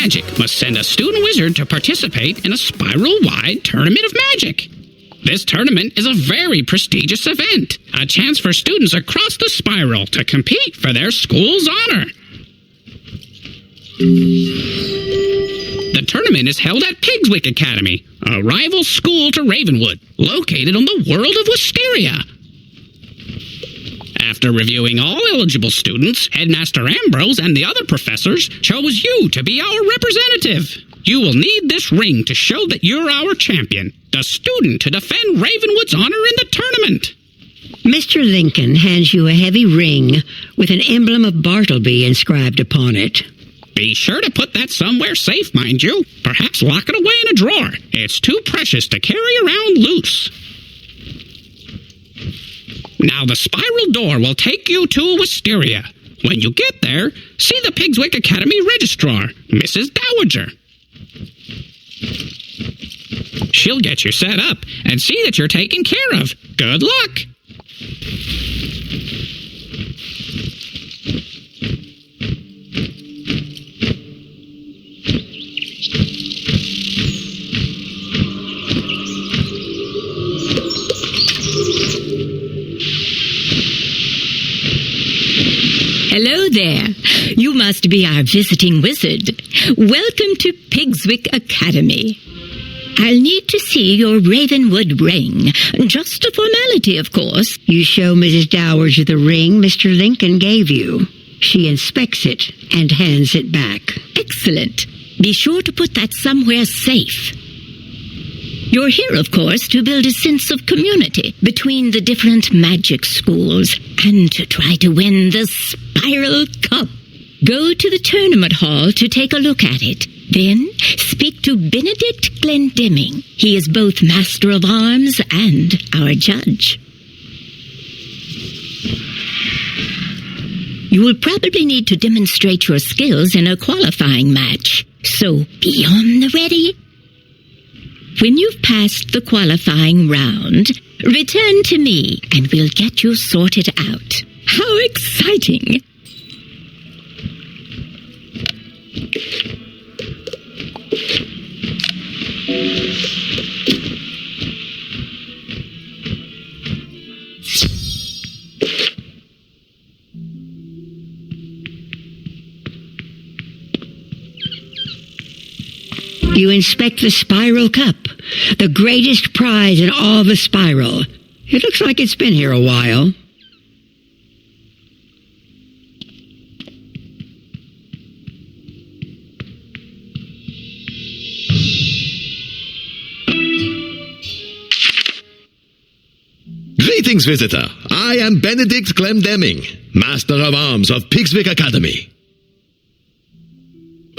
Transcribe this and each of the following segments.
Magic must send a student wizard to participate in a spiral-wide tournament of magic. This tournament is a very prestigious event, a chance for students across the spiral to compete for their school's honor. The tournament is held at Pigswick Academy, a rival school to Ravenwood, located on the world of Wysteria. After reviewing all eligible students, Headmaster Ambrose and the other professors chose you to be our representative. You will need this ring to show that you're our champion, the student to defend Ravenwood's honor in the tournament. Mr. Lincoln hands you a heavy ring with an emblem of Bartleby inscribed upon it. Be sure to put that somewhere safe, mind you. Perhaps lock it away in a drawer. It's too precious to carry around loose. Now the spiral door will take you to Wysteria. When you get there, see the Pigswick Academy registrar, Mrs. Dowager. She'll get you set up and see that you're taken care of. Good luck! Hello there. You must be our visiting wizard. Welcome to Pigswick Academy. I'll need to see your Ravenwood ring. Just a formality, of course. You show Mrs. Dowager the ring Mr. Lincoln gave you. She inspects it and hands it back. Excellent. Be sure to put that somewhere safe. You're here, of course, to build a sense of community between the different magic schools and to try to win the Spiral Cup. Go to the tournament hall to take a look at it. Then speak to Benedict Glendemming. He is both Master of Arms and our judge. You will probably need to demonstrate your skills in a qualifying match. So be on the ready. When you've passed the qualifying round, return to me and we'll get you sorted out. How exciting! You inspect the Spiral Cup, the greatest prize in all the Spiral. It looks like it's been here a while. Greetings, visitor. I am Benedict Glendemming, Master of Arms of Pigswick Academy.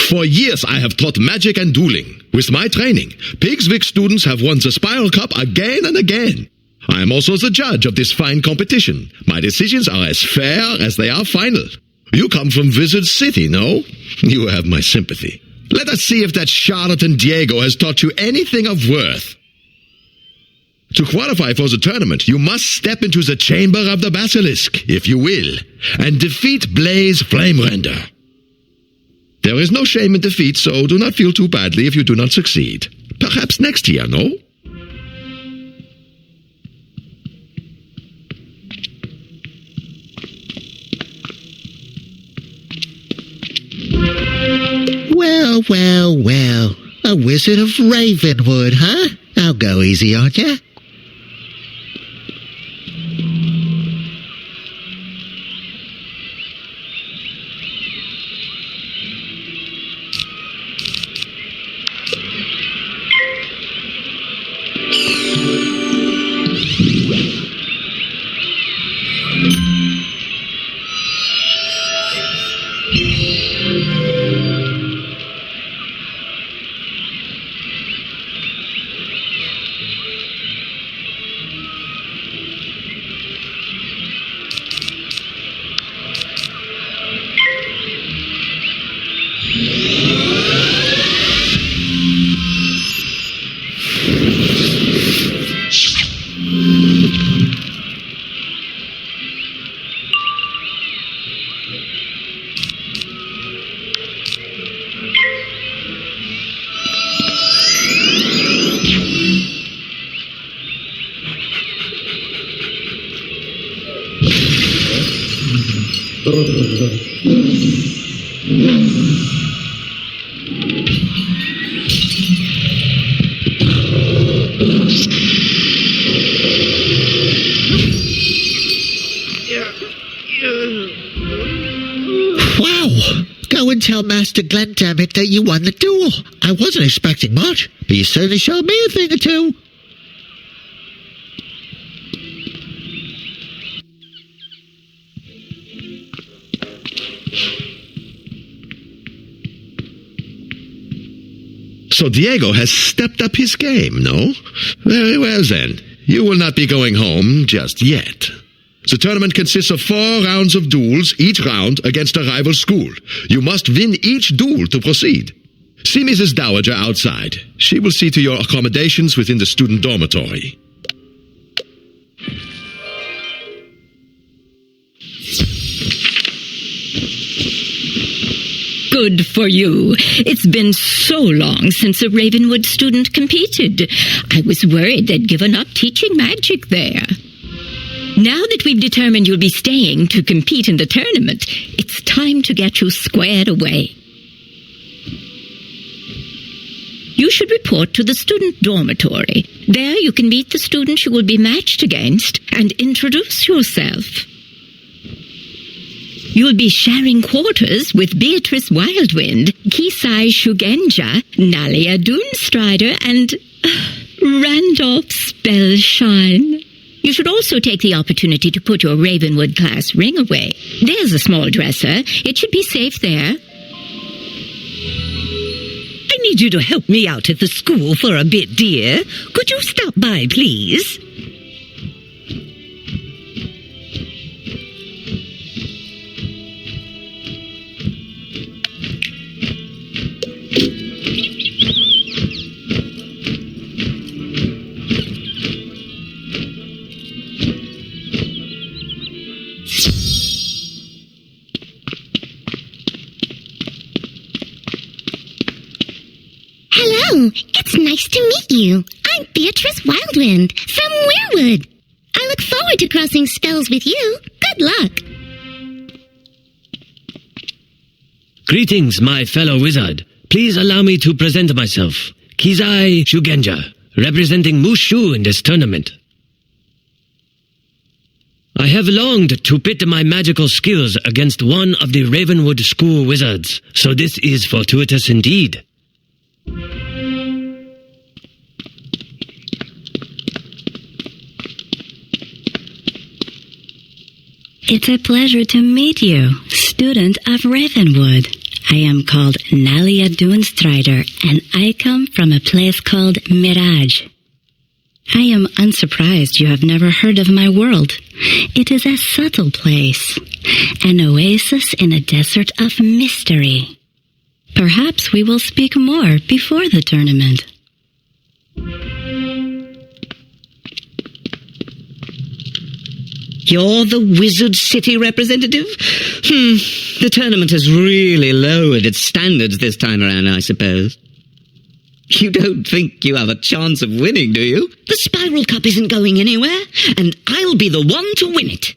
For years I have taught magic and dueling. With my training, Pigswick students have won the Spiral Cup again and again. I am also the judge of this fine competition. My decisions are as fair as they are final. You come from Wizard City, no? You have my sympathy. Let us see if that charlatan Diego has taught you anything of worth. To qualify for the tournament, you must step into the Chamber of the Basilisk, if you will, and defeat Blaze Flamerender. There is no shame in defeat, so do not feel too badly if you do not succeed. Perhaps next year, no? Well, well, well. A wizard of Ravenwood, huh? I'll go easy on ya. Wow! Go and tell Master Glendamit that you won the duel. I wasn't expecting much, but you certainly showed me a thing or two. So Diego has stepped up his game, no? Very well then. You will not be going home just yet. The tournament consists of 4 rounds of duels, each round against a rival school. You must win each duel to proceed. See Mrs. Dowager outside. She will see to your accommodations within the student dormitory. Good for you. It's been so long since a Ravenwood student competed. I was worried they'd given up teaching magic there. Now that we've determined you'll be staying to compete in the tournament, it's time to get you squared away. You should report to the student dormitory. There you can meet the student you will be matched against and introduce yourself. You'll be sharing quarters with Beatrice Wildwind, Kisai Shugenja, Nalia Doonstrider, and Randolph Spellshine. You should also take the opportunity to put your Ravenwood class ring away. There's a small dresser. It should be safe there. I need you to help me out at the school for a bit, dear. Could you stop by, please? Hello, it's nice to meet you. I'm Beatrice Wildwind from Weirwood. I look forward to crossing spells with you. Good luck. Greetings, my fellow wizard. Please allow me to present myself. Kizai Shugenja, representing Mushu in this tournament. I have longed to pit my magical skills against one of the Ravenwood school wizards, so this is fortuitous indeed. It's a pleasure to meet you, student of Ravenwood. I am called Nalia Doonstrider, and I come from a place called Mirage. I am unsurprised you have never heard of my world. It is a subtle place, an oasis in a desert of mystery. Perhaps we will speak more before the tournament. You're the Wizard City representative? The tournament has really lowered its standards this time around, I suppose. You don't think you have a chance of winning, do you? The Spiral Cup isn't going anywhere, and I'll be the one to win it.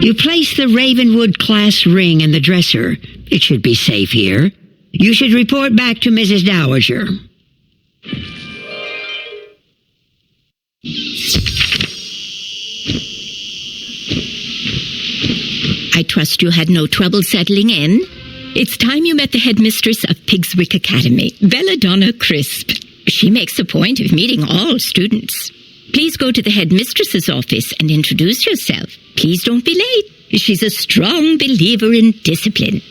You place the Ravenwood class ring in the dresser. It should be safe here. You should report back to Mrs. Dowager. I trust you had no trouble settling in. It's time you met the headmistress of Pigswick Academy, Belladonna Crisp. She makes a point of meeting all students. Please go to the headmistress's office and introduce yourself. Please don't be late. She's a strong believer in discipline.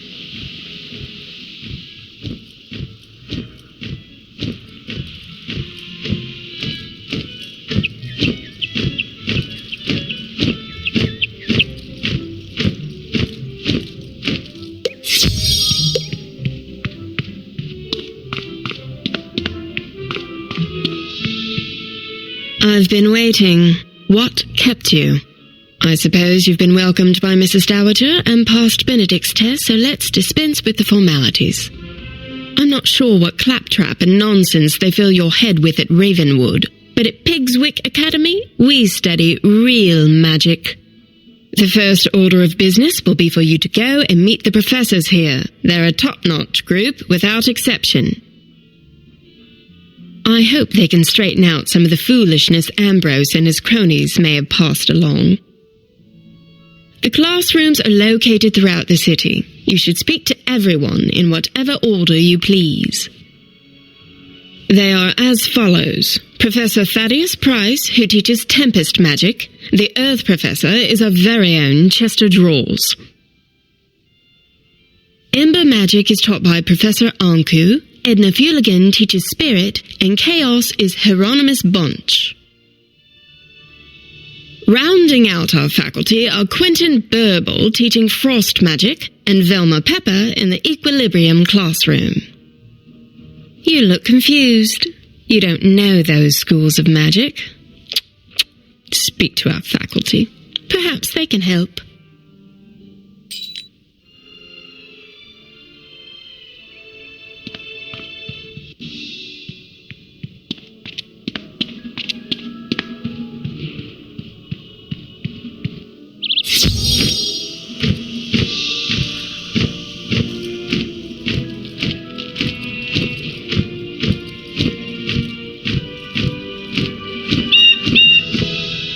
I've been waiting. What kept you? I suppose you've been welcomed by Mrs. Dowager and passed Benedict's test, so let's dispense with the formalities. I'm not sure what claptrap and nonsense they fill your head with at Ravenwood, But at Pigswick Academy, we study real magic. The first order of business will be for you to go and meet the professors here. They're a top-notch group, without exception. I hope they can straighten out some of the foolishness Ambrose and his cronies may have passed along. The classrooms are located throughout the city. You should speak to everyone in whatever order you please. They are as follows. Professor Thaddeus Price, who teaches Tempest Magic. The Earth Professor is our very own Chester Drawls. Ember Magic is taught by Professor Anku. Edna Fuligan teaches Spirit, and Chaos is Hieronymus Bunch. Rounding out our faculty are Quentin Burble teaching Frost Magic, and Velma Pepper in the Equilibrium classroom. You look confused. You don't know those schools of magic. Speak to our faculty. Perhaps they can help.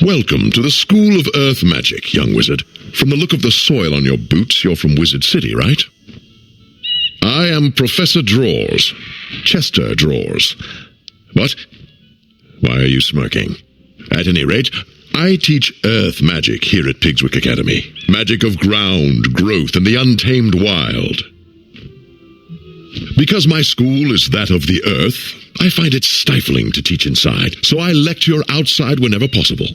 Welcome to the School of Earth Magic, young wizard. From the look of the soil on your boots, you're from Wizard City, right? I am Professor Drawers. Chester Drawers. What? Why are you smirking? At any rate, I teach Earth Magic here at Pigswick Academy. Magic of ground, growth, and the untamed wild. Because my school is that of the Earth, I find it stifling to teach inside, so I lecture outside whenever possible.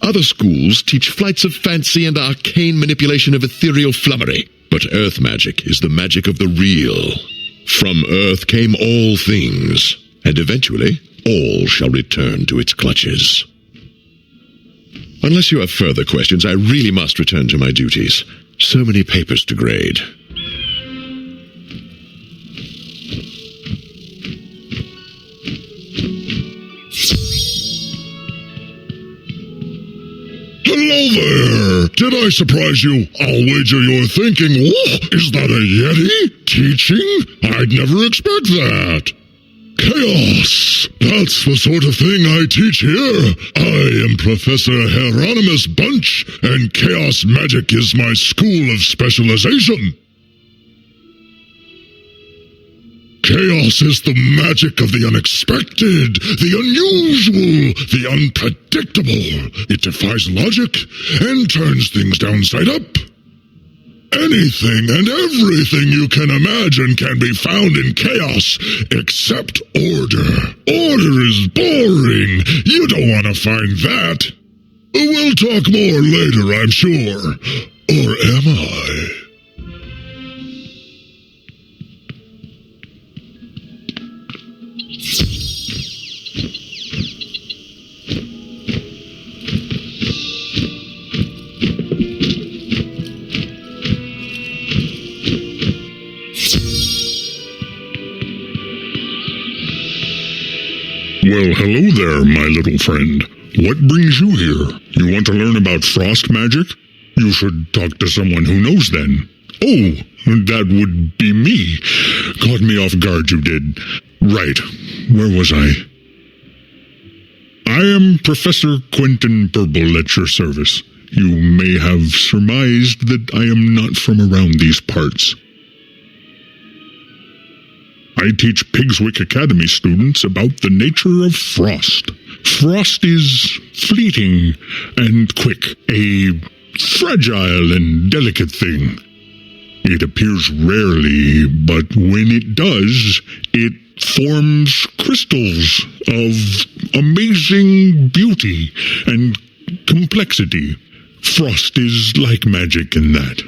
Other schools teach flights of fancy and arcane manipulation of ethereal flummery, but Earth Magic is the magic of the real. From Earth came all things, and eventually all shall return to its clutches. Unless you have further questions, I really must return to my duties. So many papers to grade. Hello there! Did I surprise you? I'll wager you're thinking, "Whoa, is that a Yeti? Teaching? I'd never expect that." Chaos! That's the sort of thing I teach here. I am Professor Hieronymus Bunch, and Chaos Magic is my school of specialization. Chaos is the magic of the unexpected, the unusual, the unpredictable. It defies logic and turns things downside up. Anything and everything you can imagine can be found in chaos, except order. Order is boring. You don't want to find that. We'll talk more later, I'm sure. Or am I? Well, hello there, my little friend. What brings you here? You want to learn about frost magic? You should talk to someone who knows then. Oh, that would be me. Caught me off guard, you did. Right. Where was I? I am Professor Quentin Burble at your service. You may have surmised that I am not from around these parts. I teach Pigswick Academy students about the nature of frost. Frost is fleeting and quick, a fragile and delicate thing. It appears rarely, but when it does, it forms crystals of amazing beauty and complexity. Frost is like magic in that.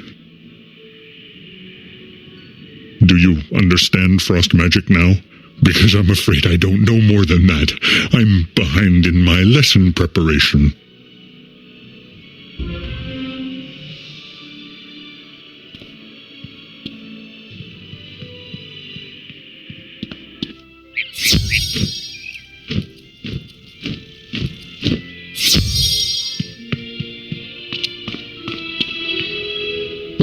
Do you understand frost magic now? Because I'm afraid I don't know more than that. I'm behind in my lesson preparation.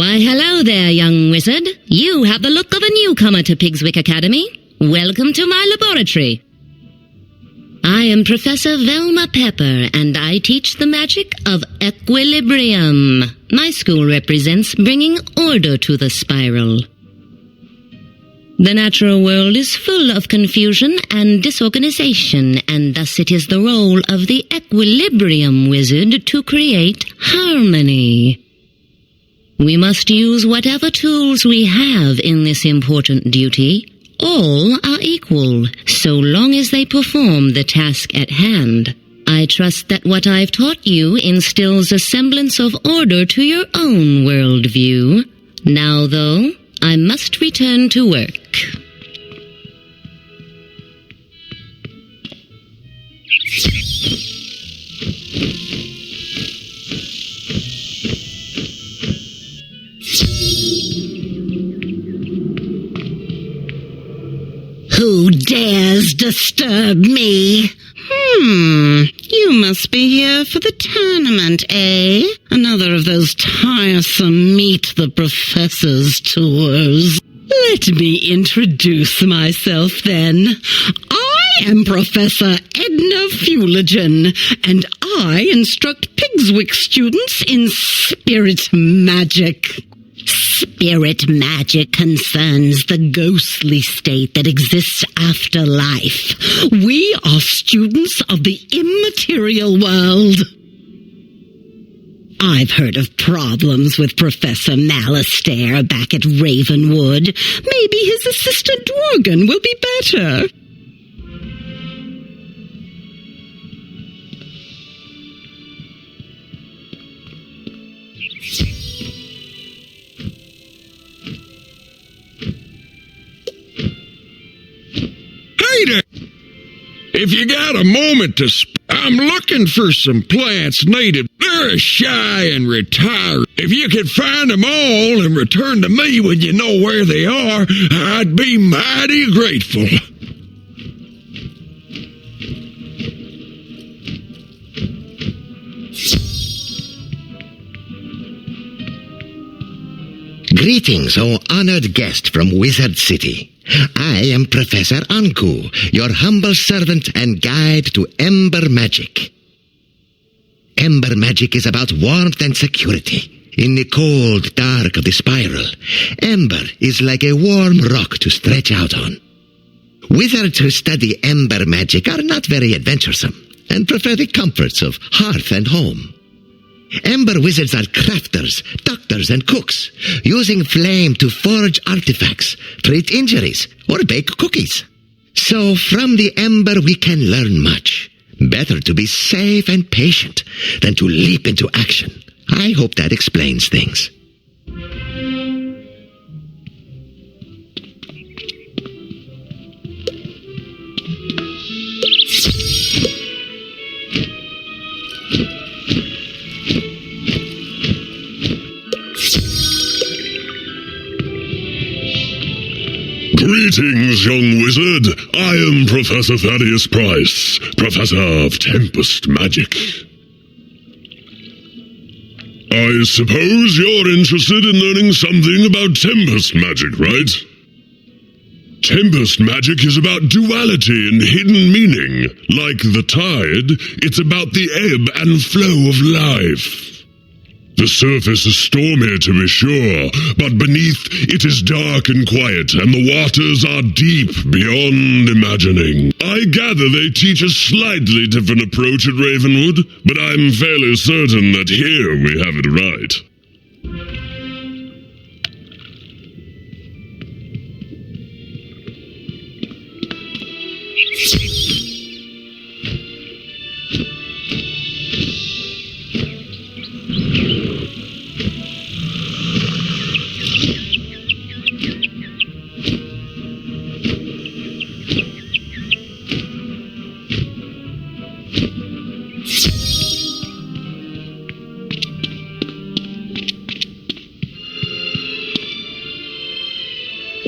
Why, hello there, young wizard. You have the look of a newcomer to Pigswick Academy. Welcome to my laboratory. I am Professor Velma Pepper, and I teach the magic of equilibrium. My school represents bringing order to the spiral. The natural world is full of confusion and disorganization, and thus it is the role of the equilibrium wizard to create harmony. We must use whatever tools we have in this important duty. All are equal, so long as they perform the task at hand. I trust that what I've taught you instills a semblance of order to your own worldview. Now, though, I must return to work. Who dares disturb me? You must be here for the tournament, eh? Another of those tiresome Meet the Professors tours. Let me introduce myself, then. I am Professor Edna Fuligen, and I instruct Pigswick students in spirit magic. Spirit magic concerns the ghostly state that exists after life. We are students of the immaterial world. I've heard of problems with Professor Wysteria back at Ravenwood. Maybe his assistant Dworgen will be better. If you got a moment to I'm looking for some plants native. They're shy and retired. If you could find them all and return to me when you know where they are, I'd be mighty grateful. Greetings, O honored guest from Wizard City. I am Professor Anku, your humble servant and guide to Ember Magic. Ember Magic is about warmth and security. In the cold dark of the spiral, Ember is like a warm rock to stretch out on. Wizards who study Ember Magic are not very adventuresome and prefer the comforts of hearth and home. Ember wizards are crafters, doctors, and cooks, using flame to forge artifacts, treat injuries, or bake cookies. So from the Ember we can learn much. Better to be safe and patient than to leap into action. I hope that explains things. Greetings, young wizard. I am Professor Thaddeus Price, Professor of Tempest Magic. I suppose you're interested in learning something about Tempest Magic, right? Tempest Magic is about duality and hidden meaning. Like the tide, it's about the ebb and flow of life. The surface is stormy, to be sure, but beneath it is dark and quiet, and the waters are deep beyond imagining. I gather they teach a slightly different approach at Ravenwood, but I'm fairly certain that here we have it right.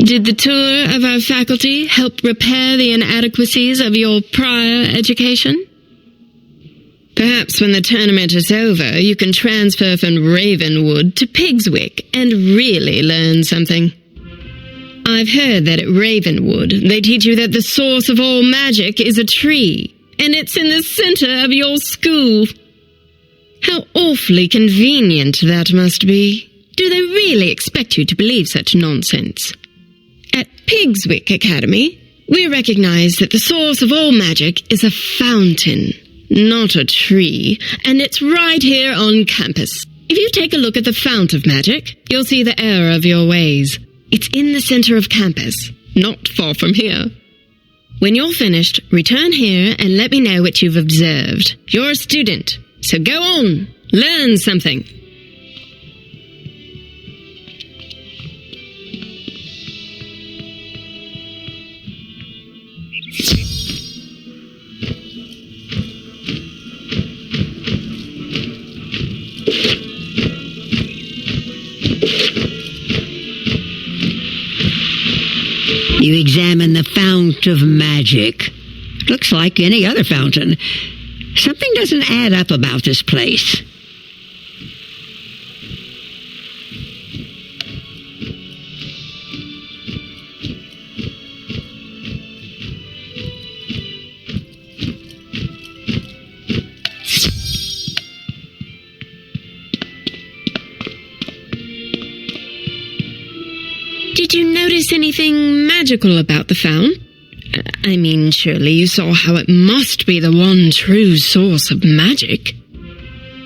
Did the tour of our faculty help repair the inadequacies of your prior education? Perhaps when the tournament is over, you can transfer from Ravenwood to Pigswick and really learn something. I've heard that at Ravenwood, they teach you that the source of all magic is a tree, and it's in the center of your school. How awfully convenient that must be. Do they really expect you to believe such nonsense? At Pigswick Academy, we recognize that the source of all magic is a fountain, not a tree, and it's right here on campus. If you take a look at the fount of magic, you'll see the error of your ways. It's in the center of campus, not far from here. When you're finished, return here and let me know what you've observed. You're a student, so go on, learn something. You examine the fount of magic. Looks like any other fountain. Something doesn't add up about this place. Did you notice anything magical about the fount? I mean, surely you saw how it must be the one true source of magic.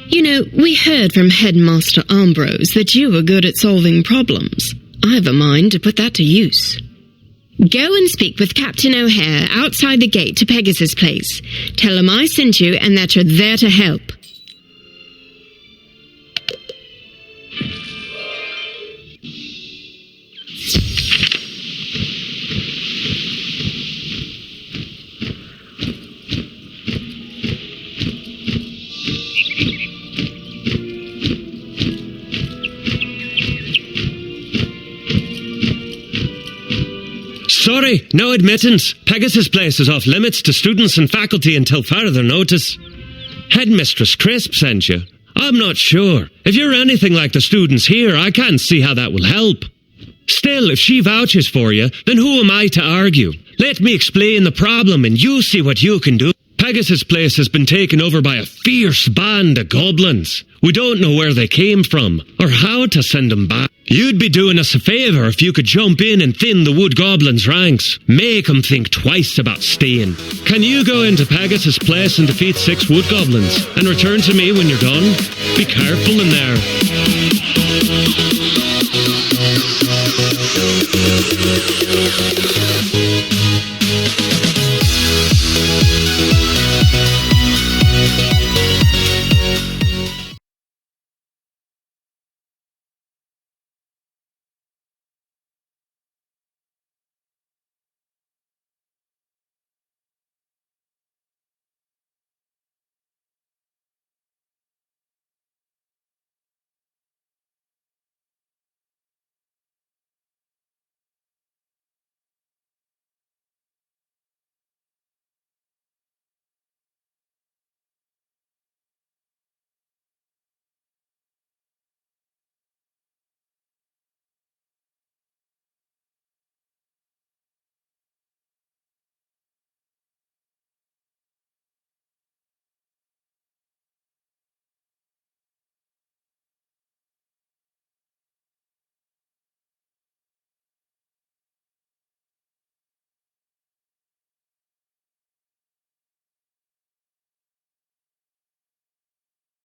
You know, we heard from Headmaster Ambrose that you were good at solving problems. I've a mind to put that to use. Go and speak with Captain O'Hare outside the gate to Pegasus Place. Tell him I sent you and that you're there to help. Sorry, no admittance. Pegasus Place is off limits to students and faculty until further notice. Headmistress Crisp sent you. I'm not sure. If you're anything like the students here, I can't see how that will help. Still, if she vouches for you, then who am I to argue? Let me explain the problem and you see what you can do. Pegasus Place has been taken over by a fierce band of goblins. We don't know where they came from, or how to send them back. You'd be doing us a favour if you could jump in and thin the wood goblins' ranks. Make them think twice about staying. Can you go into Pegasus Place and defeat 6 wood goblins, and return to me when you're done? Be careful in there.